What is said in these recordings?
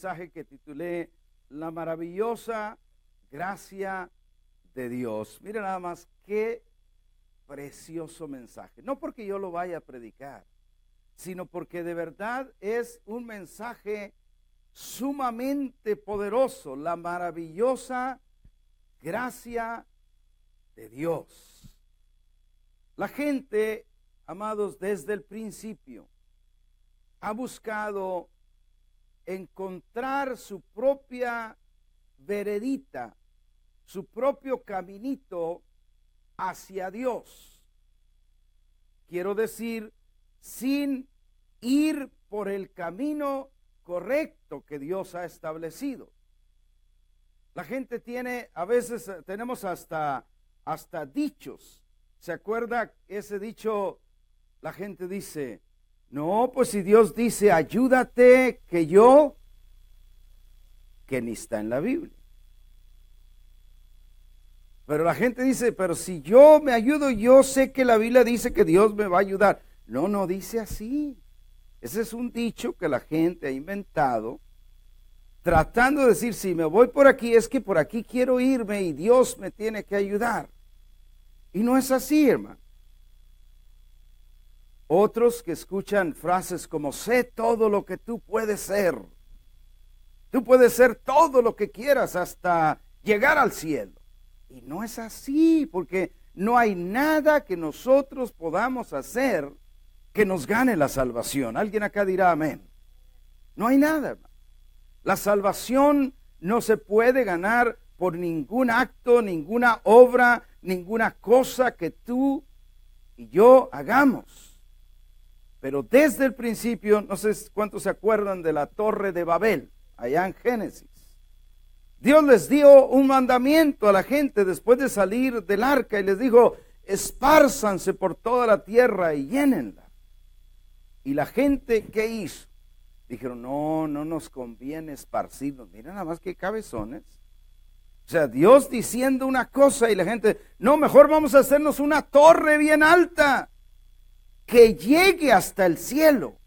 mensaje que titulé La maravillosa gracia de Dios. Mira nada más qué precioso mensaje. No porque yo lo vaya a predicar, sino porque de verdad es un mensaje sumamente poderoso. La maravillosa gracia de Dios. La gente, amados, desde el principio ha buscado encontrar su propia veredita, su propio caminito hacia Dios. Quiero decir, sin ir por el camino correcto que Dios ha establecido. La gente tiene, a veces tenemos hasta dichos. ¿Se acuerda ese dicho? La gente dice, no, pues si Dios dice, ayúdate, que ni está en la Biblia. Pero la gente dice, pero si yo me ayudo, yo sé que la Biblia dice que Dios me va a ayudar. No dice así. Ese es un dicho que la gente ha inventado, tratando de decir, si me voy por aquí, es que por aquí quiero irme y Dios me tiene que ayudar. Y no es así, hermano. Otros que escuchan frases como, sé todo lo que tú puedes ser. Tú puedes ser todo lo que quieras hasta llegar al cielo. Y no es así, porque no hay nada que nosotros podamos hacer que nos gane la salvación. Alguien acá dirá amén. No hay nada, hermano. La salvación no se puede ganar por ningún acto, ninguna obra, ninguna cosa que tú y yo hagamos. Pero desde el principio, no sé cuántos se acuerdan de la Torre de Babel, allá en Génesis. Dios les dio un mandamiento a la gente después de salir del arca y les dijo, espárzanse por toda la tierra y llénenla. Y la gente, ¿qué hizo? Dijeron, no nos conviene esparcirnos. Miren nada más que cabezones. O sea, Dios diciendo una cosa y la gente, no, mejor vamos a hacernos una torre bien alta que llegue hasta el cielo.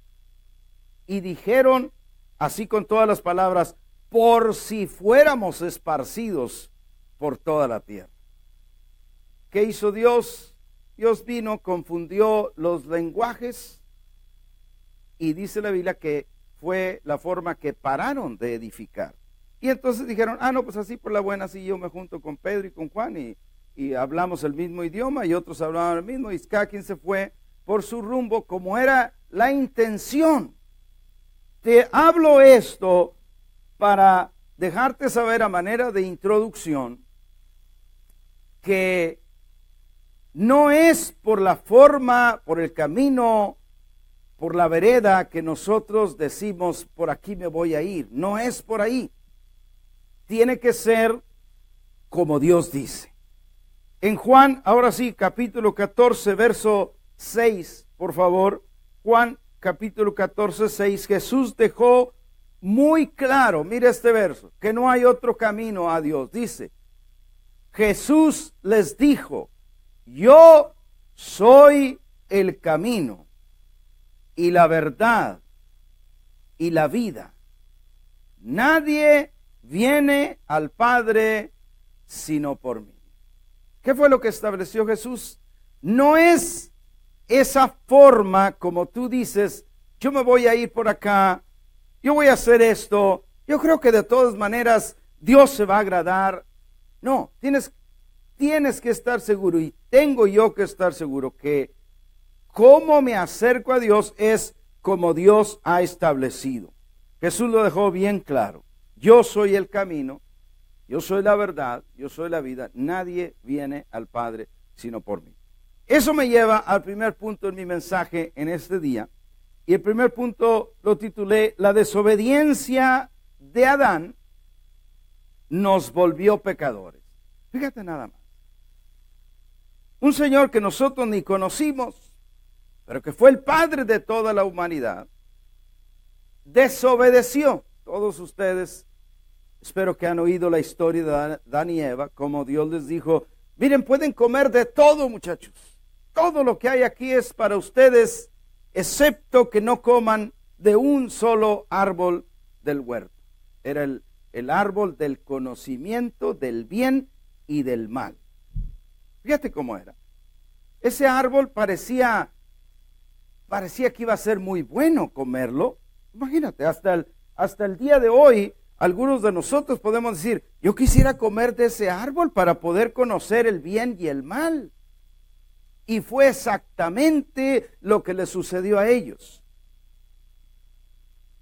Y dijeron, así con todas las palabras, por si fuéramos esparcidos por toda la tierra. ¿Qué hizo Dios? Dios vino, confundió los lenguajes y dice la Biblia que fue la forma que pararon de edificar. Y entonces dijeron, no, pues así por la buena, así yo me junto con Pedro y con Juan y hablamos el mismo idioma y otros hablaban el mismo y cada quien se fue por su rumbo como era la intención. Te hablo esto para dejarte saber a manera de introducción que no es por la forma, por el camino, por la vereda que nosotros decimos por aquí me voy a ir. No es por ahí. Tiene que ser como Dios dice. En Juan, ahora sí, capítulo 14, verso 6, por favor. Juan capítulo 14, 6, Jesús dejó muy claro, mire este verso, que no hay otro camino a Dios. Dice, Jesús les dijo, yo soy el camino y la verdad y la vida. Nadie viene al Padre sino por mí. ¿Qué fue lo que estableció Jesús? No es esa forma como tú dices, yo me voy a ir por acá, yo voy a hacer esto, yo creo que de todas maneras Dios se va a agradar. No, tienes que estar seguro y tengo yo que estar seguro que cómo me acerco a Dios es como Dios ha establecido. Jesús lo dejó bien claro. Yo soy el camino, yo soy la verdad, yo soy la vida. Nadie viene al Padre sino por mí. Eso me lleva al primer punto en mi mensaje en este día. Y el primer punto lo titulé, la desobediencia de Adán nos volvió pecadores. Fíjate nada más. Un Señor que nosotros ni conocimos, pero que fue el Padre de toda la humanidad, desobedeció. Todos ustedes, espero que han oído la historia de Adán y Eva, como Dios les dijo, miren, pueden comer de todo, muchachos. Todo lo que hay aquí es para ustedes, excepto que no coman de un solo árbol del huerto. Era el árbol del conocimiento del bien y del mal. Fíjate cómo era. Ese árbol parecía que iba a ser muy bueno comerlo. Imagínate, hasta el día de hoy, algunos de nosotros podemos decir, yo quisiera comer de ese árbol para poder conocer el bien y el mal. Y fue exactamente lo que le sucedió a ellos.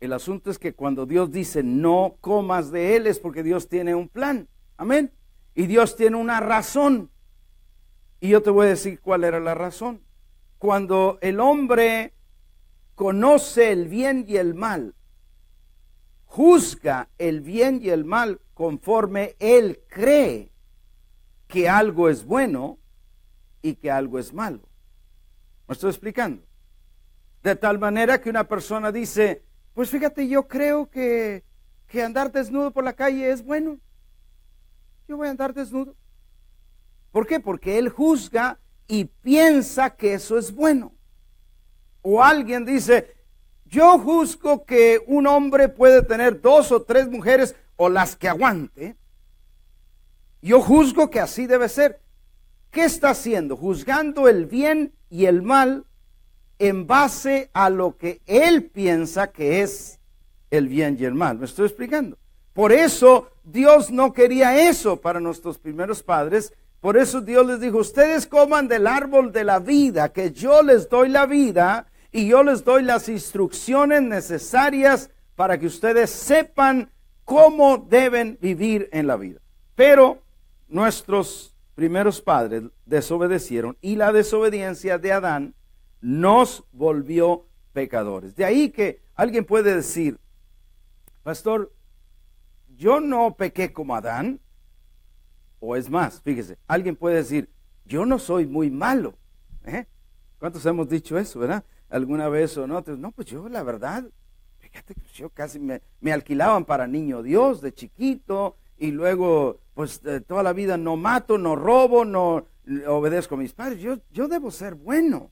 El asunto es que cuando Dios dice no comas de él es porque Dios tiene un plan. Amén. Y Dios tiene una razón. Y yo te voy a decir cuál era la razón. Cuando el hombre conoce el bien y el mal, juzga el bien y el mal conforme él cree que algo es bueno y que algo es malo. ¿Me estoy explicando? De tal manera que una persona dice, pues fíjate, yo creo que andar desnudo por la calle es bueno. Yo voy a andar desnudo. ¿Por qué? Porque él juzga y piensa que eso es bueno. O alguien dice, yo juzgo que un hombre puede tener 2 o 3 mujeres o las que aguante. Yo juzgo que así debe ser. ¿Qué está haciendo? Juzgando el bien y el mal en base a lo que él piensa que es el bien y el mal. ¿Me estoy explicando? Por eso Dios no quería eso para nuestros primeros padres. Por eso Dios les dijo, ustedes coman del árbol de la vida, que yo les doy la vida y yo les doy las instrucciones necesarias para que ustedes sepan cómo deben vivir en la vida. Pero nuestros primeros padres desobedecieron y la desobediencia de Adán nos volvió pecadores. De ahí que alguien puede decir, pastor, yo no pequé como Adán. O es más, fíjese, alguien puede decir, yo no soy muy malo. ¿Cuántos hemos dicho eso, verdad? Alguna vez o no. No, pues yo la verdad, fíjate que yo casi me alquilaban para niño Dios de chiquito y luego pues toda la vida no mato, no robo, no obedezco a mis padres. Yo debo ser bueno.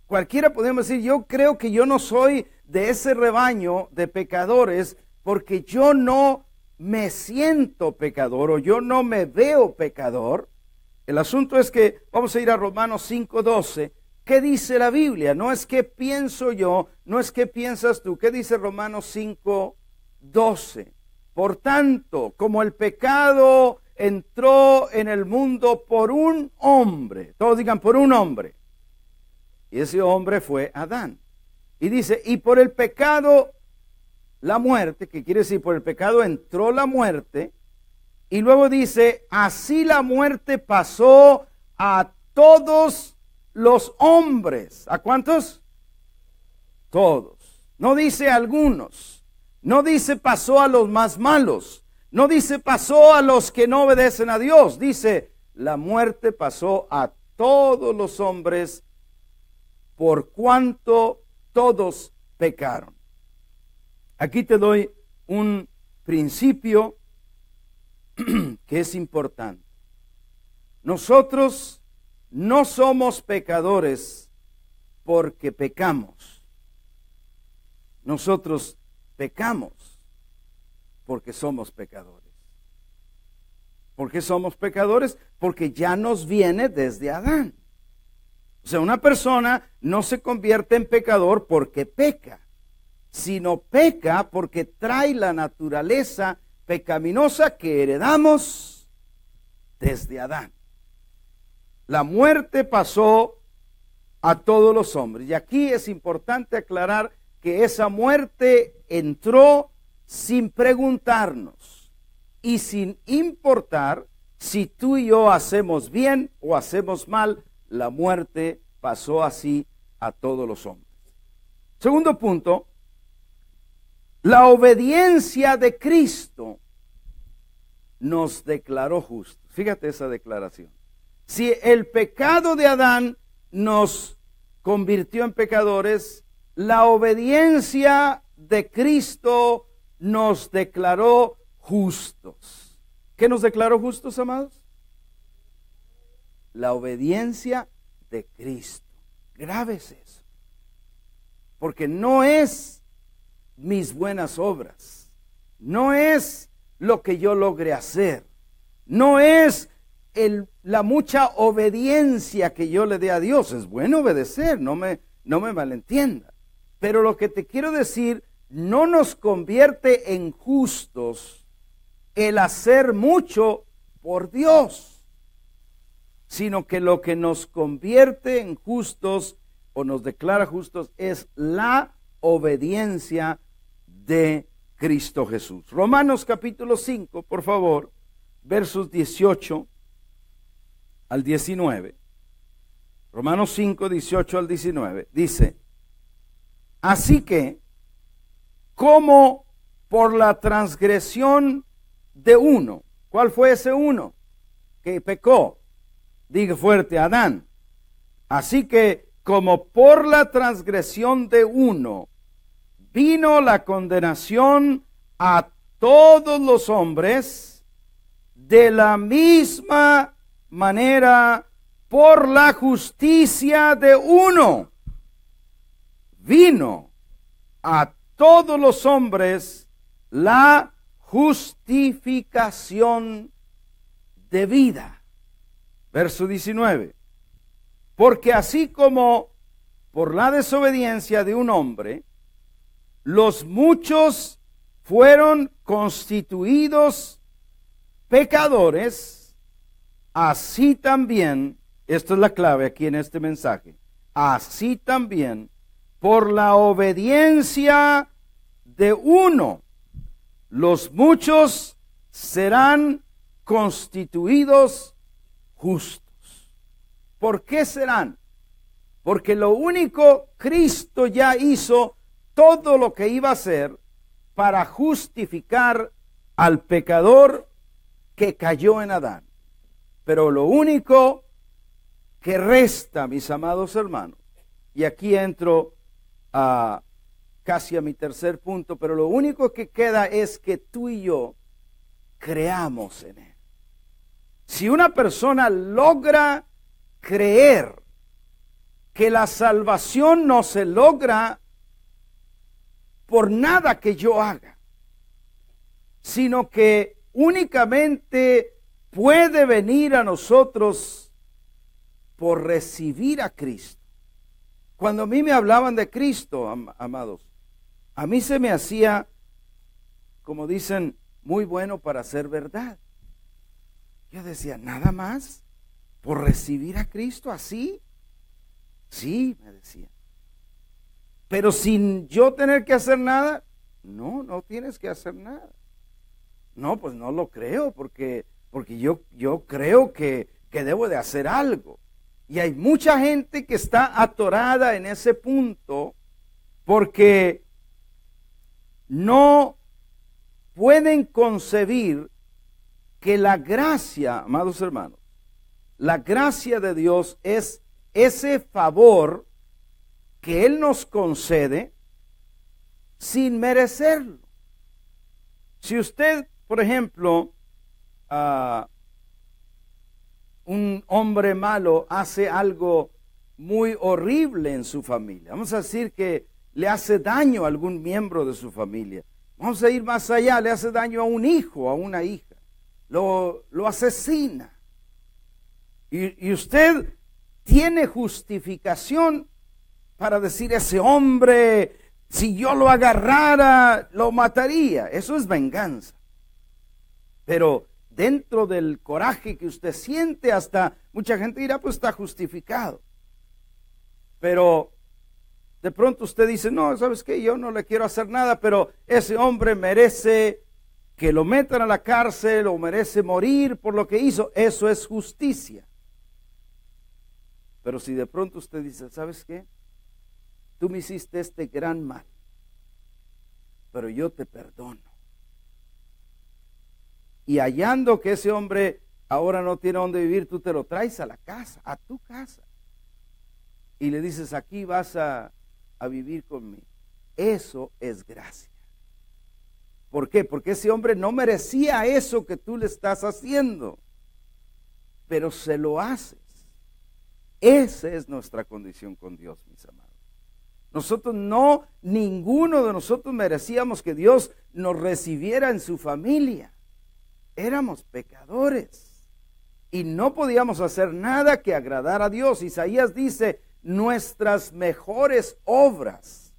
Cualquiera podemos decir, yo creo que yo no soy de ese rebaño de pecadores porque yo no me siento pecador o yo no me veo pecador. El asunto es que vamos a ir a Romanos 5:12. ¿Qué dice la Biblia? No es que pienso yo, no es que piensas tú. ¿Qué dice Romanos 5:12? Por tanto, como el pecado entró en el mundo por un hombre, todos digan por un hombre, y ese hombre fue Adán. Y dice, y por el pecado la muerte, que quiere decir por el pecado entró la muerte, y luego dice, así la muerte pasó a todos los hombres. ¿A cuántos? Todos. No dice algunos, no dice pasó a los más malos, no dice pasó a los que no obedecen a Dios, dice la muerte pasó a todos los hombres por cuanto todos pecaron. Aquí te doy un principio que es importante. Nosotros no somos pecadores porque pecamos. Nosotros pecamos porque somos pecadores. ¿Por qué somos pecadores? Porque ya nos viene desde Adán. O sea, una persona no se convierte en pecador porque peca, sino peca porque trae la naturaleza pecaminosa que heredamos desde Adán. La muerte pasó a todos los hombres. Y aquí es importante aclarar que esa muerte entró sin preguntarnos y sin importar si tú y yo hacemos bien o hacemos mal. La muerte pasó así a todos los hombres. Segundo punto, la obediencia de Cristo nos declaró justos. Fíjate esa declaración. Si el pecado de Adán nos convirtió en pecadores, la obediencia de Cristo nos declaró justos. ¿Qué nos declaró justos, amados? La obediencia de Cristo. Grave es eso. Porque no es mis buenas obras, no es lo que yo logre hacer, no es la mucha obediencia que yo le dé a Dios. Es bueno obedecer, no me malentienda. Pero lo que te quiero decir, no nos convierte en justos el hacer mucho por Dios, sino que lo que nos convierte en justos o nos declara justos es la obediencia de Cristo Jesús. Romanos capítulo 5, por favor, versos 18 al 19. Romanos 5, 18 al 19. Dice: así que, como por la transgresión de uno. ¿Cuál fue ese uno que pecó? Diga fuerte, Adán. Así que, como por la transgresión de uno vino la condenación a todos los hombres, de la misma manera, por la justicia de uno vino a todos los hombres la justificación de vida. Verso 19. Porque así como por la desobediencia de un hombre, los muchos fueron constituidos pecadores, así también, esto es la clave aquí en este mensaje, así también por la obediencia de uno, los muchos serán constituidos justos. ¿Por qué serán? Porque lo único, Cristo ya hizo todo lo que iba a hacer para justificar al pecador que cayó en Adán. Pero lo único que resta, mis amados hermanos, y aquí entro casi a mi tercer punto, pero lo único que queda es que tú y yo creamos en Él. Si una persona logra creer que la salvación no se logra por nada que yo haga, sino que únicamente puede venir a nosotros por recibir a Cristo. Cuando a mí me hablaban de Cristo, amados, a mí se me hacía, como dicen, muy bueno para ser verdad. Yo decía, ¿nada más por recibir a Cristo así? Sí, me decía. Pero sin yo tener que hacer nada, no tienes que hacer nada. No, pues no lo creo, porque yo creo que debo de hacer algo. Y hay mucha gente que está atorada en ese punto porque no pueden concebir que la gracia, amados hermanos, la gracia de Dios es ese favor que Él nos concede sin merecerlo. Si usted, por ejemplo, un hombre malo hace algo muy horrible en su familia, vamos a decir que le hace daño a algún miembro de su familia, vamos a ir más allá, le hace daño a un hijo, a una hija, lo asesina, y usted tiene justificación para decir, ese hombre, si yo lo agarrara, lo mataría. Eso es venganza. Pero dentro del coraje que usted siente, hasta mucha gente dirá, pues está justificado. Pero de pronto usted dice, no, ¿sabes qué? Yo no le quiero hacer nada, pero ese hombre merece que lo metan a la cárcel o merece morir por lo que hizo. Eso es justicia. Pero si de pronto usted dice, ¿sabes qué? Tú me hiciste este gran mal, pero yo te perdono. Y hallando que ese hombre ahora no tiene dónde vivir, tú te lo traes a la casa, a tu casa. Y le dices, aquí vas a vivir conmigo. Eso es gracia. ¿Por qué? Porque ese hombre no merecía eso que tú le estás haciendo, pero se lo haces. Esa es nuestra condición con Dios, mis amados. Ninguno de nosotros merecíamos que Dios nos recibiera en su familia. Éramos pecadores y no podíamos hacer nada que agradar a Dios. Isaías dice, nuestras mejores obras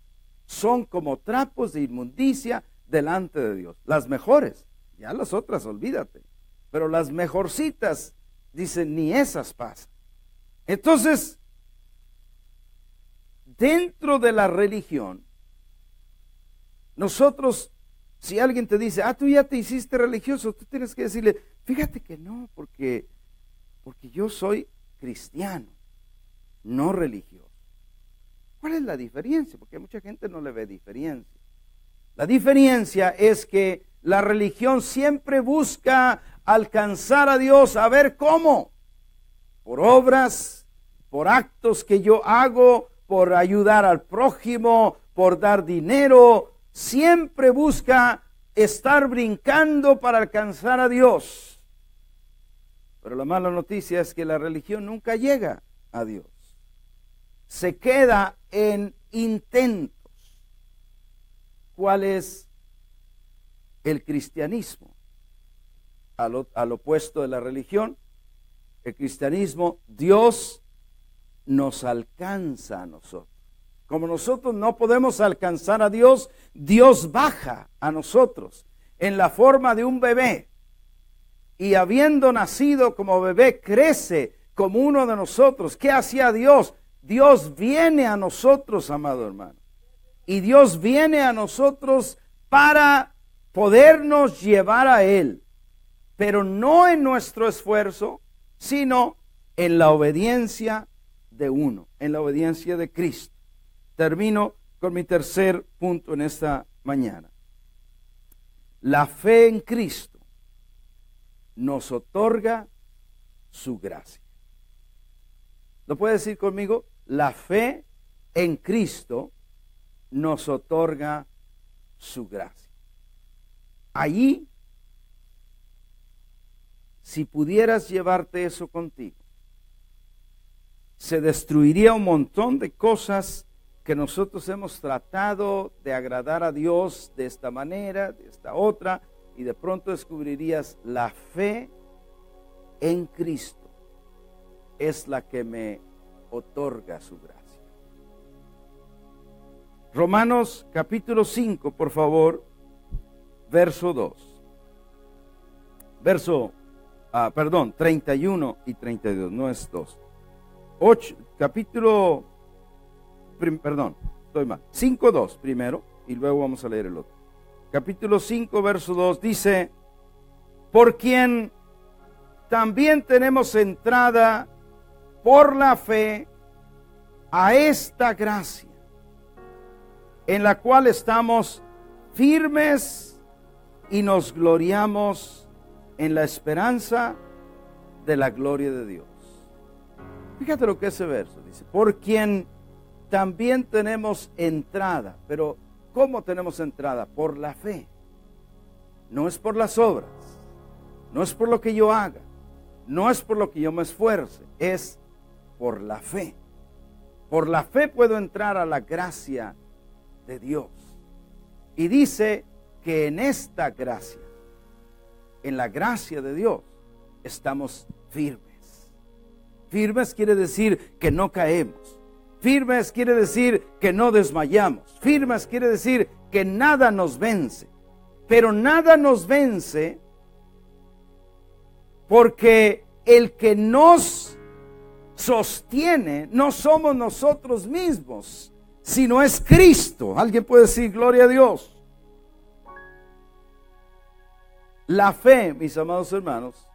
son como trapos de inmundicia delante de Dios. Las mejores, ya las otras olvídate, pero las mejorcitas, dicen, ni esas pasan. Entonces, dentro de la religión, nosotros, si alguien te dice, tú ya te hiciste religioso, tú tienes que decirle, fíjate que no, porque yo soy cristiano, no religioso. ¿Cuál es la diferencia? Porque mucha gente no le ve diferencia. La diferencia es que la religión siempre busca alcanzar a Dios, a ver cómo, por obras, por actos que yo hago, por ayudar al prójimo, por dar dinero, siempre busca estar brincando para alcanzar a Dios. Pero la mala noticia es que la religión nunca llega a Dios. Se queda en intentos. ¿Cuál es el cristianismo? Al opuesto de la religión, el cristianismo, Dios nos alcanza a nosotros. Como nosotros no podemos alcanzar a Dios, Dios baja a nosotros en la forma de un bebé. Y habiendo nacido como bebé, crece como uno de nosotros. ¿Qué hacía Dios? Dios viene a nosotros, amado hermano. Y Dios viene a nosotros para podernos llevar a Él. Pero no en nuestro esfuerzo, sino en la obediencia de uno, en la obediencia de Cristo. Termino con mi tercer punto en esta mañana. La fe en Cristo nos otorga su gracia. ¿Lo puede decir conmigo? La fe en Cristo nos otorga su gracia. Allí, si pudieras llevarte eso contigo, se destruiría un montón de cosas que nosotros hemos tratado de agradar a Dios de esta manera, de esta otra, y de pronto descubrirías la fe en Cristo es la que me otorga su gracia. Romanos capítulo 5, por favor, verso 2. 31 y 32, no es 2. 5:2 primero y luego vamos a leer el otro. Capítulo 5, verso 2 dice, por quien también tenemos entrada por la fe a esta gracia, en la cual estamos firmes y nos gloriamos en la esperanza de la gloria de Dios. Fíjate lo que ese verso dice, por quien también tenemos entrada. Pero ¿cómo tenemos entrada? Por la fe. No es por las obras, no es por lo que yo haga, no es por lo que yo me esfuerce, es por la fe. Por la fe puedo entrar a la gracia de Dios. Y dice que en esta gracia, en la gracia de Dios, estamos firmes. Firmes quiere decir que no caemos. Firmes quiere decir que no desmayamos. Firmes quiere decir que nada nos vence. Pero nada nos vence porque el que nos sostiene no somos nosotros mismos, sino es Cristo. ¿Alguien puede decir gloria a Dios? La fe, mis amados hermanos,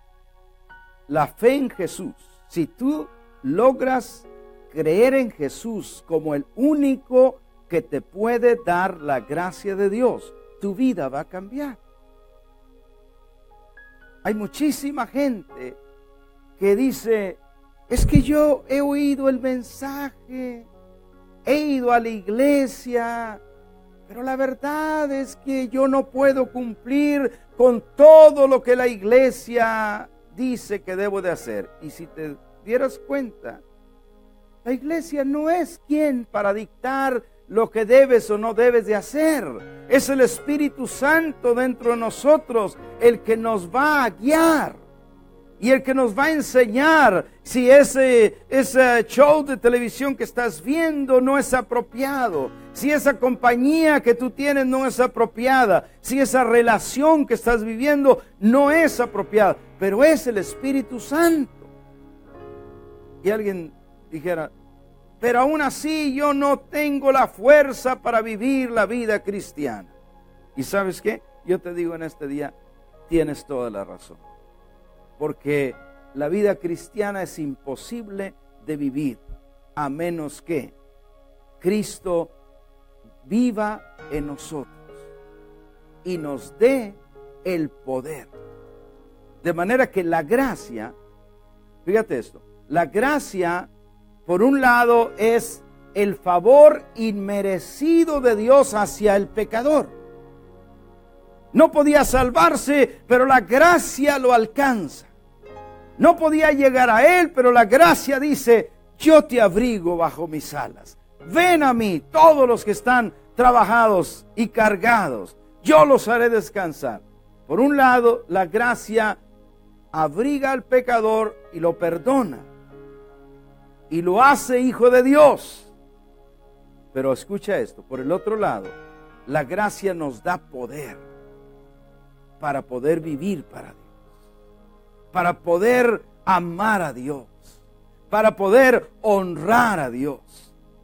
la fe en Jesús, si tú logras creer en Jesús como el único que te puede dar la gracia de Dios, tu vida va a cambiar. Hay muchísima gente que dice, es que yo he oído el mensaje, he ido a la iglesia, pero la verdad es que yo no puedo cumplir con todo lo que la iglesia dice que debo de hacer. Y si te dieras cuenta, la iglesia no es quien para dictar lo que debes o no debes de hacer. Es el Espíritu Santo dentro de nosotros el que nos va a guiar y el que nos va a enseñar si ese show de televisión que estás viendo no es apropiado, si esa compañía que tú tienes no es apropiada, si esa relación que estás viviendo no es apropiada, pero es el Espíritu Santo. Y alguien dijera, pero aún así yo no tengo la fuerza para vivir la vida cristiana. ¿Y sabes qué? Yo te digo en este día, tienes toda la razón. Porque la vida cristiana es imposible de vivir a menos que Cristo viva en nosotros y nos dé el poder. De manera que la gracia, fíjate esto, la gracia por un lado es el favor inmerecido de Dios hacia el pecador. No podía salvarse, pero la gracia lo alcanza. No podía llegar a Él, pero la gracia dice, yo te abrigo bajo mis alas. Ven a mí, todos los que están trabajados y cargados, yo los haré descansar. Por un lado, la gracia abriga al pecador y lo perdona. Y lo hace hijo de Dios. Pero escucha esto, por el otro lado, la gracia nos da poder para poder vivir para Dios, para poder amar a Dios, para poder honrar a Dios,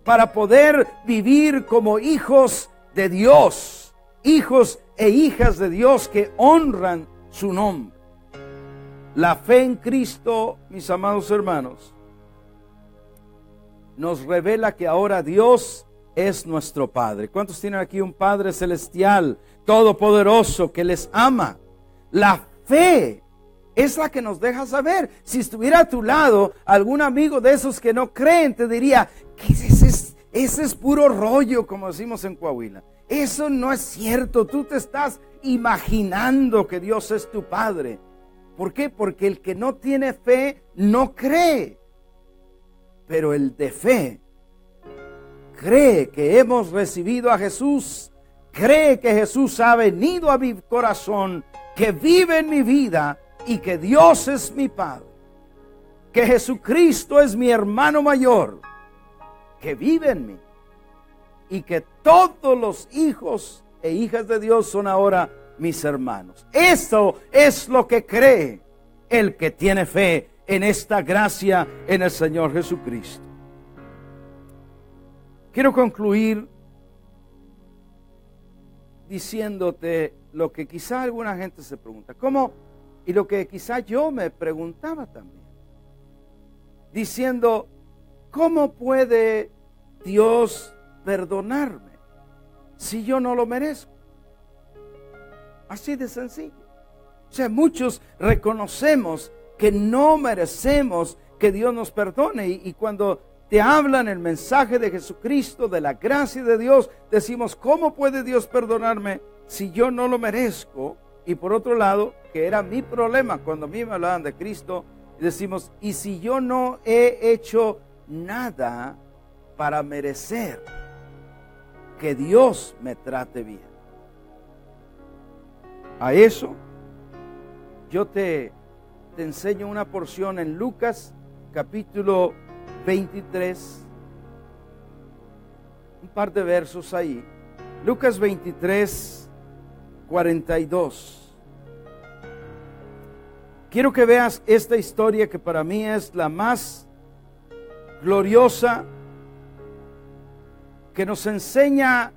para poder vivir como hijos de Dios, hijos e hijas de Dios que honran su nombre. La fe en Cristo, mis amados hermanos, nos revela que ahora Dios es nuestro Padre. ¿Cuántos tienen aquí un Padre celestial, todopoderoso, que les ama? La fe es la que nos deja saber. Si estuviera a tu lado algún amigo de esos que no creen, te diría, que ese es puro rollo, como decimos en Coahuila. Eso no es cierto. Tú te estás imaginando que Dios es tu Padre. ¿Por qué? Porque el que no tiene fe no cree. Pero el de fe cree que hemos recibido a Jesús, cree que Jesús ha venido a mi corazón, que vive en mi vida y que Dios es mi Padre, que Jesucristo es mi hermano mayor, que vive en mí y que todos los hijos e hijas de Dios son ahora mis hermanos. Eso es lo que cree el que tiene fe en esta gracia en el Señor Jesucristo. Quiero concluir diciéndote lo que quizá alguna gente se pregunta, ¿cómo? Y lo que quizá yo me preguntaba también, diciendo, ¿cómo puede Dios perdonarme si yo no lo merezco? Así de sencillo. O sea, muchos reconocemos que no merecemos que Dios nos perdone, y cuando te hablan el mensaje de Jesucristo, de la gracia de Dios, decimos, ¿cómo puede Dios perdonarme si yo no lo merezco? Y por otro lado, que era mi problema cuando a mí me hablaban de Cristo, decimos, ¿y si yo no he hecho nada para merecer que Dios me trate bien? A eso yo te enseño una porción en Lucas capítulo 23, un par de versos ahí. Lucas 23, 42. Quiero que veas esta historia que para mí es la más gloriosa, que nos enseña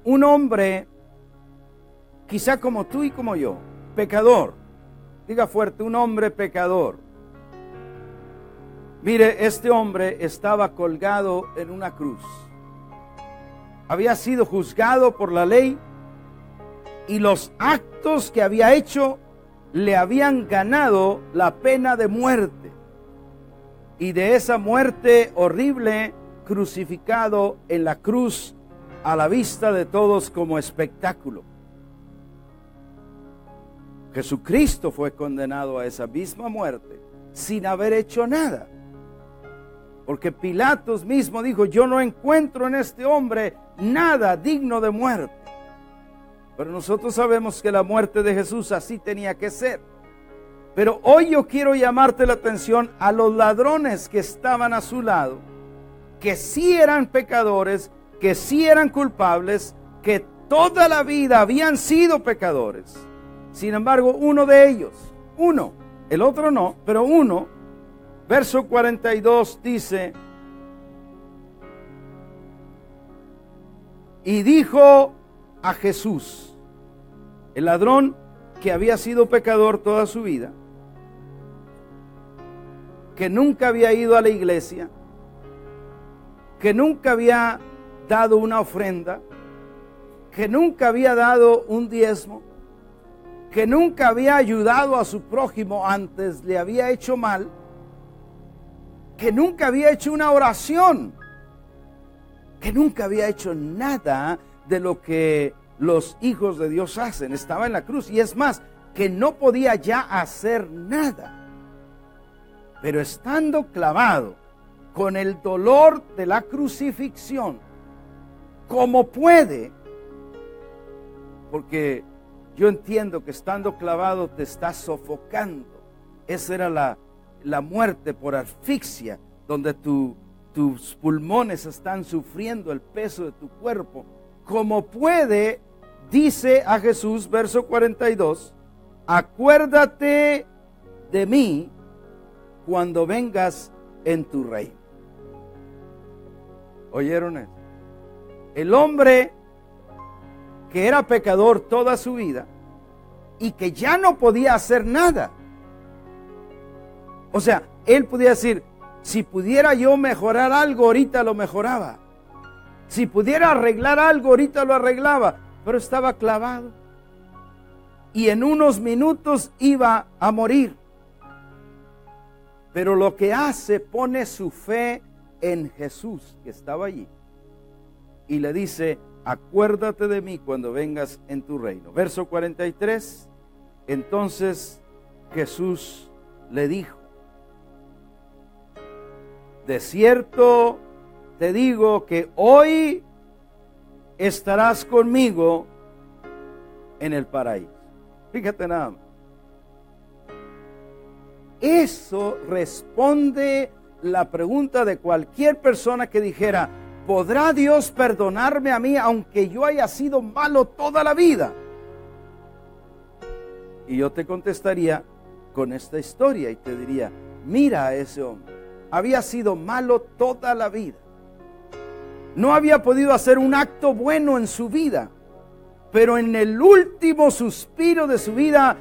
un hombre, quizá como tú y como yo, pecador. Diga fuerte, un hombre pecador. Mire, este hombre estaba colgado en una cruz. Había sido juzgado por la ley y los actos que había hecho le habían ganado la pena de muerte. Y de esa muerte horrible, crucificado en la cruz a la vista de todos como espectáculo. Jesucristo fue condenado a esa misma muerte sin haber hecho nada. Porque Pilatos mismo dijo, yo no encuentro en este hombre nada digno de muerte. Pero nosotros sabemos que la muerte de Jesús así tenía que ser. Pero hoy yo quiero llamarte la atención a los ladrones que estaban a su lado, que sí eran pecadores, que sí eran culpables, que toda la vida habían sido pecadores. Sin embargo, uno de ellos, el otro no, pero uno, verso 42 dice, y dijo a Jesús, el ladrón que había sido pecador toda su vida, que nunca había ido a la iglesia, que nunca había dado una ofrenda, que nunca había dado un diezmo, que nunca había ayudado a su prójimo antes le había hecho mal, que nunca había hecho una oración, que nunca había hecho nada de lo que los hijos de Dios hacen. Estaba en la cruz y es más, que no podía ya hacer nada. Pero estando clavado con el dolor de la crucifixión, como puede, porque yo entiendo que estando clavado te estás sofocando. Esa era la muerte por asfixia, donde tus pulmones están sufriendo el peso de tu cuerpo. Como puede, dice a Jesús, verso 42, acuérdate de mí cuando vengas en tu reino. ¿Oyeron eso? El hombre que era pecador toda su vida y que ya no podía hacer nada. O sea, él podía decir, si pudiera yo mejorar algo, ahorita lo mejoraba. Si pudiera arreglar algo, ahorita lo arreglaba. Pero estaba clavado. Y en unos minutos iba a morir. Pero lo que hace, pone su fe en Jesús, que estaba allí. Y le dice, acuérdate de mí cuando vengas en tu reino. Verso 43, entonces Jesús le dijo, de cierto te digo que hoy estarás conmigo en el paraíso. Fíjate nada más. Eso responde la pregunta de cualquier persona que dijera, ¿podrá Dios perdonarme a mí aunque yo haya sido malo toda la vida? Y yo te contestaría con esta historia y te diría, mira a ese hombre, había sido malo toda la vida. No había podido hacer un acto bueno en su vida, pero en el último suspiro de su vida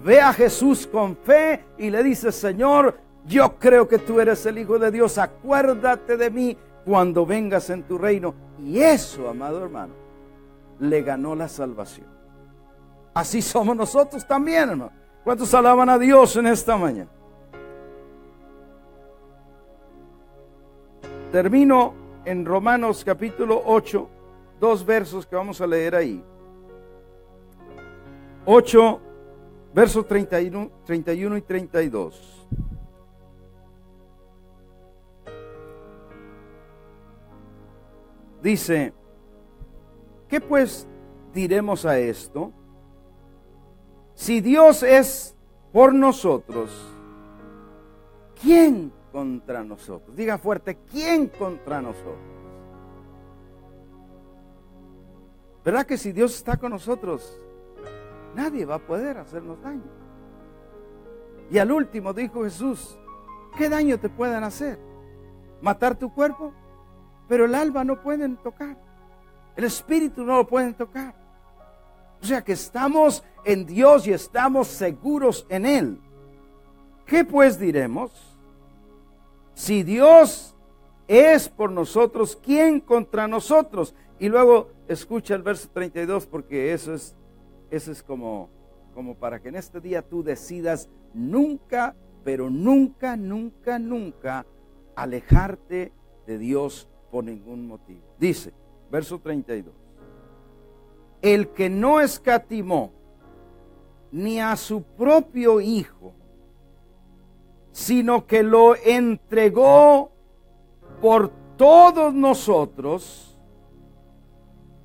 ve a Jesús con fe y le dice, Señor, yo creo que tú eres el Hijo de Dios, acuérdate de mí cuando vengas en tu reino. Y eso, amado hermano, le ganó la salvación. Así somos nosotros también, hermano. ¿Cuántos alaban a Dios en esta mañana? Termino en Romanos capítulo 8, 2 versos que vamos a leer ahí. 8, versos 31 y 32. Dice, ¿qué pues diremos a esto? Si Dios es por nosotros, ¿quién contra nosotros? Diga fuerte, ¿quién contra nosotros? ¿Verdad que si Dios está con nosotros, nadie va a poder hacernos daño? Y al último dijo Jesús, ¿qué daño te pueden hacer? ¿Matar tu cuerpo? Pero el alma no pueden tocar. El espíritu no lo pueden tocar. O sea que estamos en Dios y estamos seguros en Él. ¿Qué pues diremos? Si Dios es por nosotros, ¿quién contra nosotros? Y luego escucha el verso 32 porque eso es como para que en este día tú decidas nunca, pero nunca, nunca, nunca alejarte de Dios por ningún motivo. Dice, verso 32. El que no escatimó ni a su propio Hijo, sino que lo entregó por todos nosotros,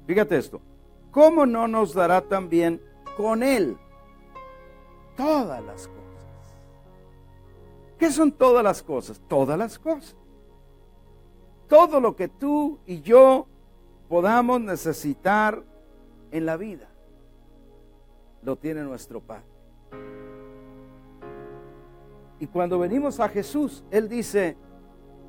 fíjate esto, ¿cómo no nos dará también con Él todas las cosas? ¿Qué son todas las cosas? Todas las cosas. Todo lo que tú y yo podamos necesitar en la vida, lo tiene nuestro Padre. Y cuando venimos a Jesús, Él dice,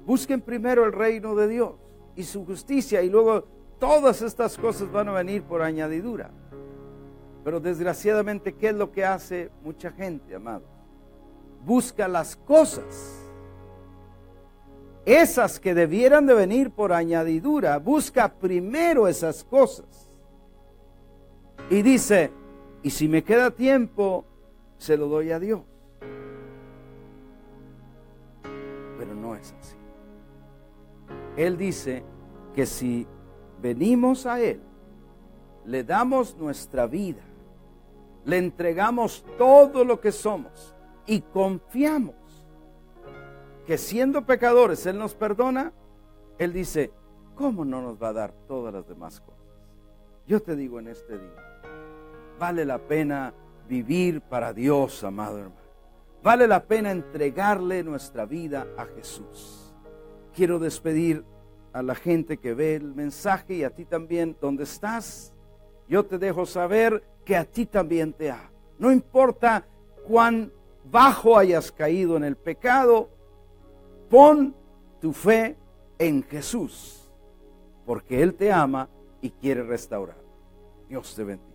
busquen primero el reino de Dios y su justicia, y luego todas estas cosas van a venir por añadidura. Pero desgraciadamente, ¿qué es lo que hace mucha gente, amados? Busca las cosas, esas que debieran de venir por añadidura, busca primero esas cosas. Y dice, y si me queda tiempo, se lo doy a Dios. Pero no es así. Él dice que si venimos a Él, le damos nuestra vida, le entregamos todo lo que somos y confiamos que siendo pecadores Él nos perdona, Él dice, ¿cómo no nos va a dar todas las demás cosas? Yo te digo en este día, vale la pena vivir para Dios, amado hermano. Vale la pena entregarle nuestra vida a Jesús. Quiero despedir a la gente que ve el mensaje y a ti también, donde estás. Yo te dejo saber que a ti también te amo. No importa cuán bajo hayas caído en el pecado, pon tu fe en Jesús, porque Él te ama y quiere restaurar. Dios te bendiga.